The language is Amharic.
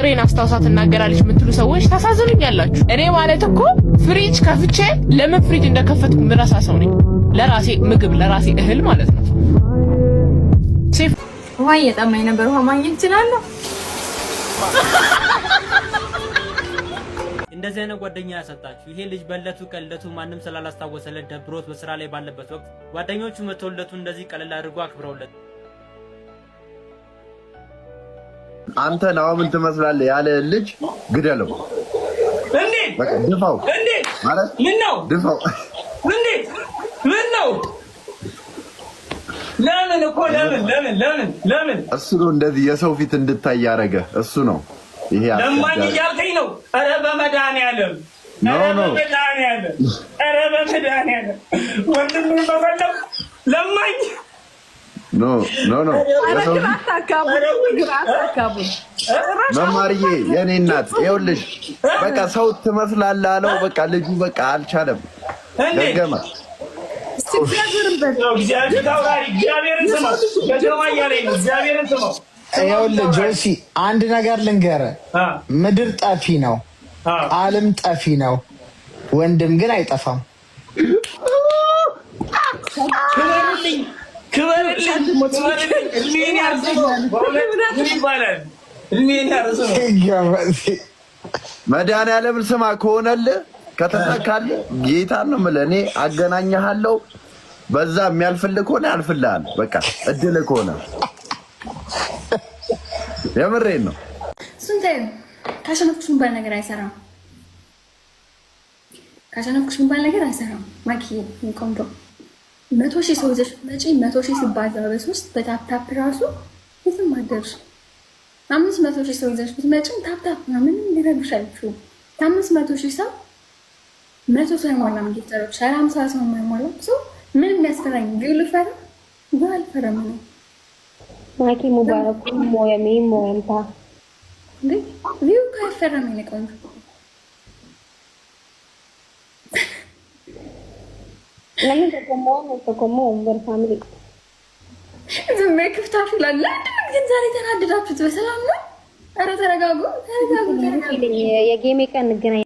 ቁጥሬን አስታውሳ ትናገራለች የምትሉ ሰዎች ታሳዝኑኛላችሁ። እኔ ማለት እኮ ፍሪጅ ከፍቼ ለምን ፍሪጅ እንደከፈትኩ ምረሳ ሰው ነኝ። ለራሴ ምግብ ለራሴ እህል ማለት ነው። ሴፍ ውሃ እየጠማኝ ነበር። ውሃ ማግኘት እችላለሁ? እንደዚህ አይነት ጓደኛ ያሰጣችሁ። ይሄ ልጅ በለቱ ቀለቱ ማንም ስላላስታወሰለት ደብሮት በስራ ላይ ባለበት ወቅት ጓደኞቹ መተውለቱ እንደዚህ ቀለል አድርጎ አክብረውለት አንተ ነው ምን ትመስላለህ ያለ ልጅ ግደለው እንዴ በቃ ድፋው እንዴ ማለት ምን ነው ድፋው እንዴ ምን ነው ለምን እኮ ለምን እሱ ነው እንደዚህ የሰው ፊት እንድታይ ያረገ እሱ ነው። ይሄ ለማኝ ያልከኝ ነው። ኧረ በመድኃኒዓለም ኧረ በመድኃኒዓለም ወንድሜ በፈለግ ለማኝ ኖ መማርዬ የኔ እናት ይኸውልሽ በቃ ሰው ትመስላለህ አለው። በቃ ልጁ በቃ አልቻለም ደገመ። ይኸውልህ ጆሲ አንድ ነገር ልንገርህ፣ ምድር ጠፊ ነው፣ ዓለም ጠፊ ነው፣ ወንድም ግን አይጠፋም። መድኃኒዓለምን ስማ ከሆነልህ ከተሳካልህ ጌታን ነው የምልህ እኔ አገናኝሃለሁ። በዛ የሚያልፍልህ ከሆነ ያልፍልሃል። በቃ እድልህ ከሆነ የምሬን ነው። ስንቴ ካሸነፍኩሽ የሚባል ነገር አይሰራም። ካሸነፍኩሽ የሚባል ነገር አይሰራም። ማኪ ቆንጆ 100,000 ሰው ይዘሽ መጪ 100,000 ሲባዛ በ3 በታፕታፕ ራሱ የትም አደርሽ። 500,000 ሰው ይዘሽ ብትመጪ ታፕታፕ ምንም ሊረብሽ አይችልም። 500,000 ሰው 100 ሰው አይሞላም። ጌታሮች 50 ሰው አይሞላም። ሰው ምን የሚያስፈራኝ ቢሉ ፈራ ይባል ፈራም ነው ማኪ ሙባረክ ሞየሚ ሞየምታ እንዴ ቪው ካፈራም ነው ቆንጆ ለምን ተቆሞ ወንበር ፋሚሊ ዝም ክፍታፍ ይላል። ግን ዛሬ ተናደዳችሁት በሰላም ነው? ኧረ ተረጋጉ። የጌሜ ቀን እንገናኝ